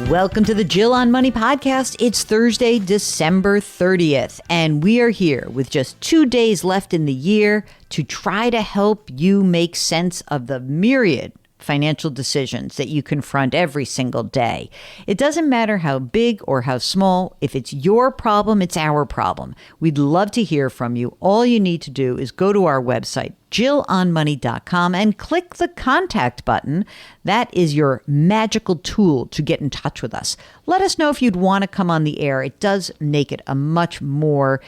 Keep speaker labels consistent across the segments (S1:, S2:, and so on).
S1: Welcome to the Jill on Money podcast. It's Thursday, December 30th, and we are here with just 2 days left in the year to try to help you make sense of the myriad financial decisions that you confront every single day. It doesn't matter how big or how small. If it's your problem, it's our problem. We'd love to hear from you. All you need to do is go to our website, JillOnMoney.com, and click the contact button. That is your magical tool to get in touch with us. Let us know if you'd want to come on the air. It does make it a much more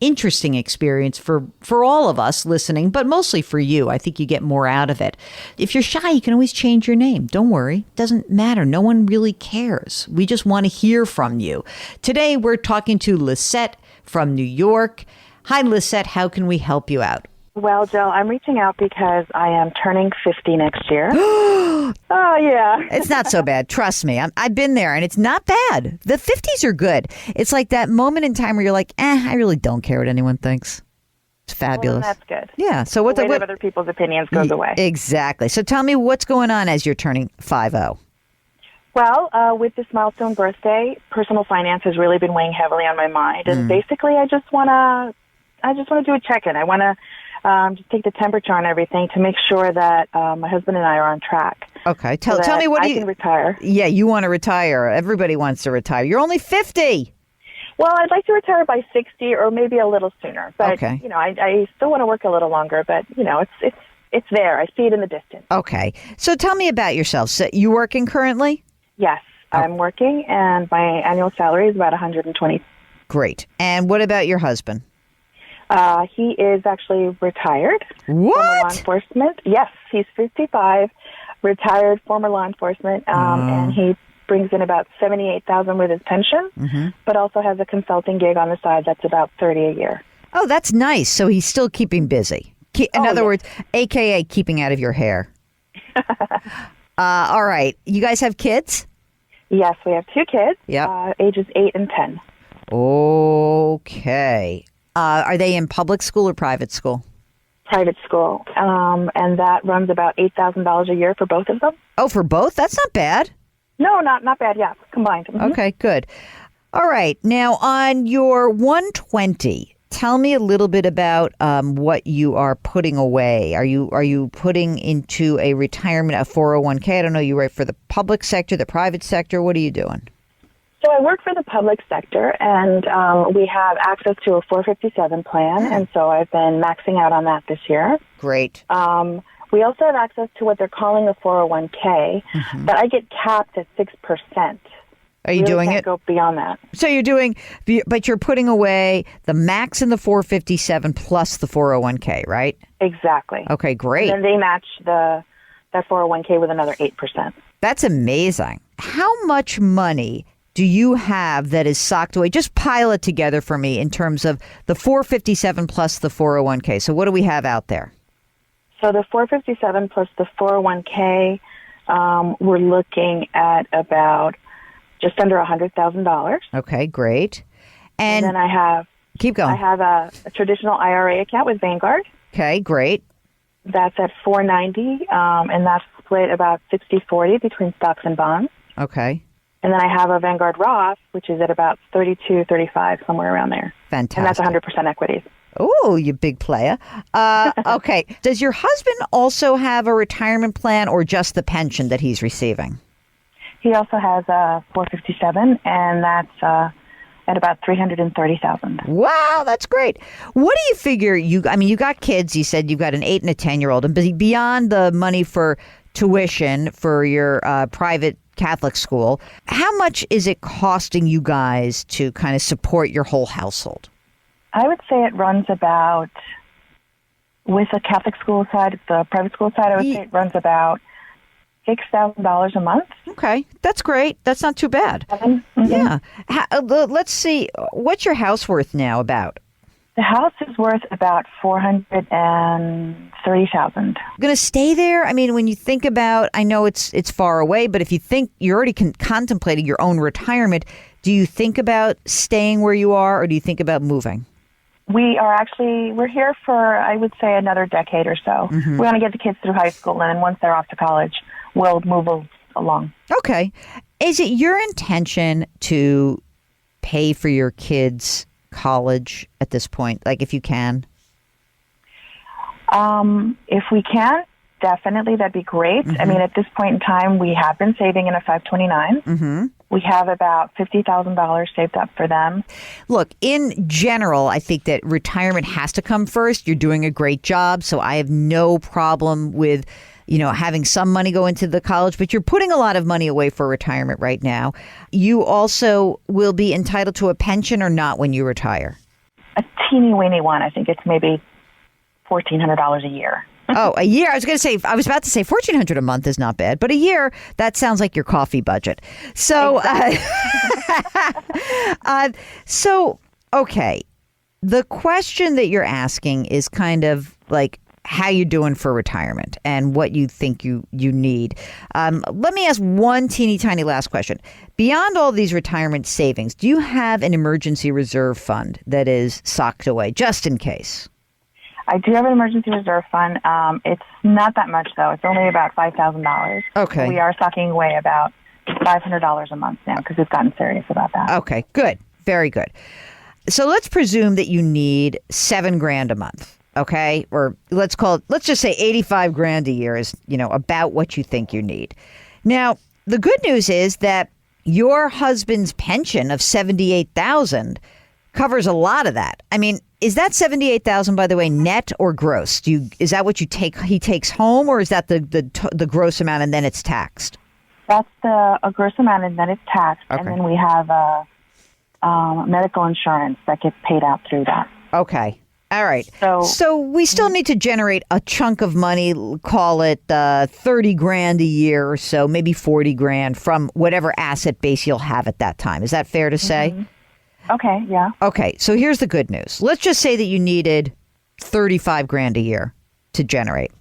S1: interesting experience for all of us listening, but mostly for you. I think you get more out of it. If you're shy, you can always change your name. Don't worry. It doesn't matter. No one really cares. We just want to hear from you. Today, we're talking to Lisette from New York. Hi, Lisette. How can we help you out?
S2: Well, Jill, I'm reaching out because I am turning 50 next year. Oh, yeah.
S1: It's not so bad. Trust me. I've been there, and it's not bad. The 50s are good. It's like that moment in time where you're like, I really don't care what anyone thinks. It's fabulous.
S2: Well, that's good.
S1: Yeah. So what
S2: the weight of other people's opinions goes away.
S1: Exactly. So tell me what's going on as you're turning 50.
S2: Well, with this milestone birthday, personal finance has really been weighing heavily on my mind. And basically, I just want to do a check-in. I want to just take the temperature on everything to make sure that my husband and I are on track.
S1: Okay. Tell me what
S2: I can retire.
S1: Yeah, you want to retire. Everybody wants to retire. You're only 50.
S2: Well, I'd like to retire by 60 or maybe a little sooner. But,
S1: okay.
S2: I still want to work a little longer. But, it's there. I see it in the distance.
S1: Okay. So tell me about yourself. So you working currently?
S2: Yes, I'm working, and my annual salary is about $120.
S1: Great. And what about your husband?
S2: He is actually retired.
S1: What?
S2: Former law enforcement. Yes, he's 55, retired former law enforcement, and he brings in about $78,000 with his pension, but also has a consulting gig on the side that's about $30 a year.
S1: Oh, that's nice. So he's still keeping busy. In other words, AKA keeping out of your hair. All right. You guys have kids?
S2: Yes, we have 2 kids, ages 8 and 10.
S1: Okay. Are they in public school or private school?
S2: Private school, and that runs about $8,000 a year for both of them.
S1: Oh, for both? That's not bad.
S2: No, not bad. Yeah, combined. Mm-hmm.
S1: Okay, good. All right. Now, on your 120, tell me a little bit about what you are putting away. Are you putting into a retirement, a 401k? I don't know. You write for the public sector, the private sector. What are you doing?
S2: So I work for the public sector, and we have access to a 457 plan, and so I've been maxing out on that this year.
S1: Great.
S2: We also have access to what they're calling a 401k, but I get capped at 6%.
S1: Are you doing it?
S2: Go beyond that.
S1: So but you're putting away the max in the 457 plus the 401k, right?
S2: Exactly.
S1: Okay, great.
S2: And then they match that 401k with another 8%.
S1: That's amazing. How much money do you have that is socked away? Just pile it together for me in terms of the 457 plus the 401k. So what do we have out there?
S2: So the 457 plus the 401k, we're looking at about just under $100,000.
S1: Okay, great.
S2: And then I have...
S1: Keep going.
S2: I have a traditional IRA account with Vanguard.
S1: Okay, great.
S2: That's at $490, and that's split about 60-40 between stocks and bonds.
S1: Okay.
S2: And then I have a Vanguard Roth, which is at about 32-35, somewhere around there.
S1: Fantastic.
S2: And that's 100% equities.
S1: Oh, you big player. Okay. Does your husband also have a retirement plan or just the pension that he's receiving?
S2: He also has a 457, and that's at about $330,000.
S1: Wow, that's great. What do you figure you got kids, you said you've got an 8 and a 10-year-old, and beyond the money for tuition for your private Catholic school, how much is it costing you guys to kind of support your whole household?
S2: I would say it runs about, with the Catholic school side, the private school side, I would say it runs about $6,000 a month.
S1: Okay, that's great. That's not too bad. Yeah. Let's see. What's your house worth now about?
S2: The house is worth about $430,000.
S1: Going to stay there? I mean, when you think about, I know it's far away, but if you think you're already contemplating your own retirement, do you think about staying where you are, or do you think about moving?
S2: We're here for, I would say, another decade or so. Mm-hmm. We want to get the kids through high school, and then once they're off to college, we'll move along.
S1: Okay. Is it your intention to pay for your kids' college at this point? Like, if you can?
S2: If we can, definitely, that'd be great.
S1: Mm-hmm.
S2: I mean, at this point in time, we have been saving in a 529.
S1: Mm-hmm.
S2: We have about $50,000 saved up for them.
S1: Look, in general, I think that retirement has to come first. You're doing a great job, so I have no problem with, having some money go into the college, but you're putting a lot of money away for retirement right now. You also will be entitled to a pension or not when you retire?
S2: A teeny-weeny one. I think it's maybe $1,400 a year.
S1: Oh, a year. I was about to say $1,400 a month is not bad, but a year, that sounds like your coffee budget. So,
S2: Exactly.
S1: Okay. The question that you're asking is kind of like how you're doing for retirement and what you think you need. Let me ask one teeny tiny last question. Beyond all these retirement savings, do you have an emergency reserve fund that is socked away just in case?
S2: I do have an emergency reserve fund. It's not that much, though. It's only about $5,000.
S1: Okay.
S2: We are stocking away about $500 a month now because we've gotten serious about that.
S1: Okay, good. Very good. So let's presume that you need $7,000 a month, okay? Or let's just say $85,000 a year is, about what you think you need. Now, the good news is that your husband's pension of $78,000 covers a lot of that. I mean, is that $78,000, by the way, net or gross? Is that what he takes home, or is that the gross amount and then it's taxed?
S2: That's a gross amount and then it's taxed,
S1: Okay.
S2: and then we have medical insurance that gets paid out through that.
S1: Okay. All right.
S2: So
S1: we still need to generate a chunk of money, call it $30,000 a year or so, maybe $40,000 from whatever asset base you'll have at that time. Is that fair to say?
S2: Mm-hmm. Okay, yeah.
S1: Okay, so here's the good news. Let's just say that you needed $35,000 a year to generate.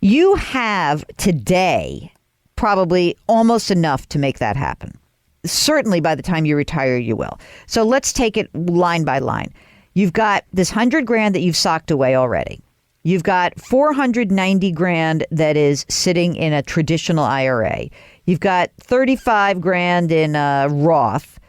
S1: You have today probably almost enough to make that happen. Certainly by the time you retire, you will. So let's take it line by line. You've got this $100,000 that you've socked away already. You've got $490,000 that is sitting in a traditional IRA. You've got $35,000 in a Roth.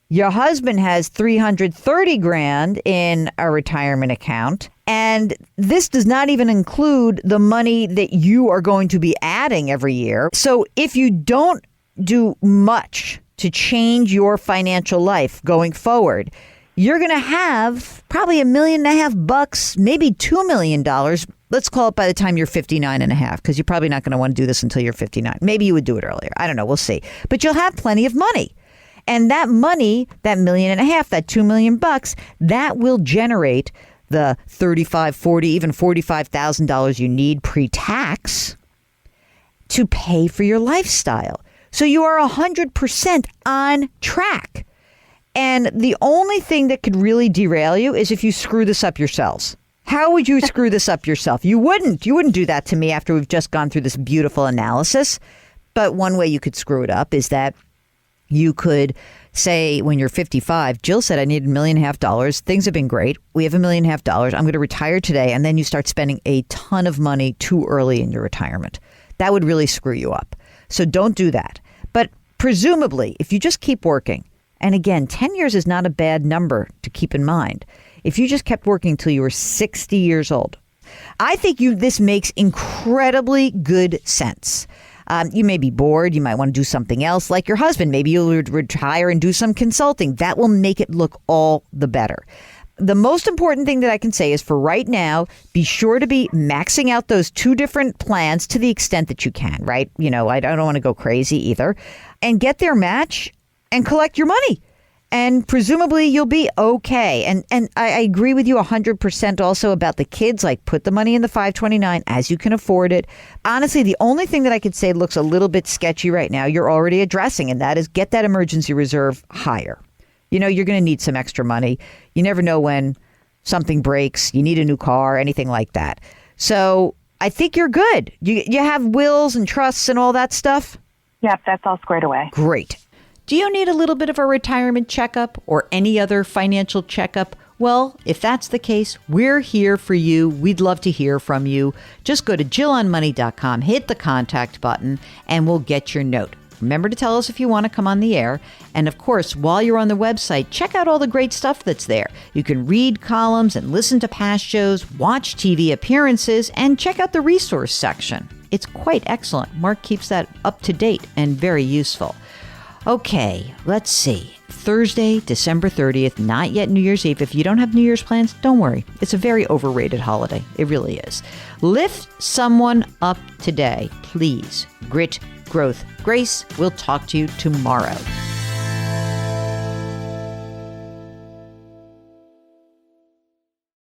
S1: Your husband has $330,000 in a retirement account. And this does not even include the money that you are going to be adding every year. So if you don't do much to change your financial life going forward, you're going to have probably $1.5 million, maybe $2 million. Let's call it by the time you're 59 and a half, because you're probably not going to want to do this until you're 59. Maybe you would do it earlier. I don't know. We'll see. But you'll have plenty of money. And that money, that $1.5 million, that $2 million, that will generate the $35,000, $40,000, even $45,000 you need pre-tax to pay for your lifestyle. So you are 100% on track. And the only thing that could really derail you is if you screw this up yourselves. How would you screw this up yourself? You wouldn't. You wouldn't do that to me after we've just gone through this beautiful analysis. But one way you could screw it up is that you could say when you're 55, Jill said I need $1.5 million. Things have been great. We have $1.5 million. I'm going to retire today. And then you start spending a ton of money too early in your retirement. That would really screw you up. So don't do that. But presumably, if you just keep working, and again, 10 years is not a bad number to keep in mind. If you just kept working until you were 60 years old, I think this makes incredibly good sense. You may be bored. You might want to do something else like your husband. Maybe you'll retire and do some consulting. That will make it look all the better. The most important thing that I can say is for right now, be sure to be maxing out those two different plans to the extent that you can, right? I don't want to go crazy either. And get their match and collect your money. And presumably you'll be okay. And I agree with you 100% also about the kids. Like, put the money in the 529 as you can afford it. Honestly, the only thing that I could say looks a little bit sketchy right now, you're already addressing, and that is get that emergency reserve higher. You're going to need some extra money. You never know when something breaks, you need a new car, anything like that. So I think you're good. You have wills and trusts and all that stuff?
S2: Yep, that's all squared away.
S1: Great. Do you need a little bit of a retirement checkup or any other financial checkup? Well, if that's the case, we're here for you. We'd love to hear from you. Just go to JillOnMoney.com, hit the contact button, and we'll get your note. Remember to tell us if you want to come on the air. And of course, while you're on the website, check out all the great stuff that's there. You can read columns and listen to past shows, watch TV appearances, and check out the resource section. It's quite excellent. Mark keeps that up to date and very useful. Okay, let's see. Thursday, December 30th, not yet New Year's Eve. If you don't have New Year's plans, don't worry. It's a very overrated holiday. It really is. Lift someone up today, please. Grit, growth, grace. We'll talk to you tomorrow.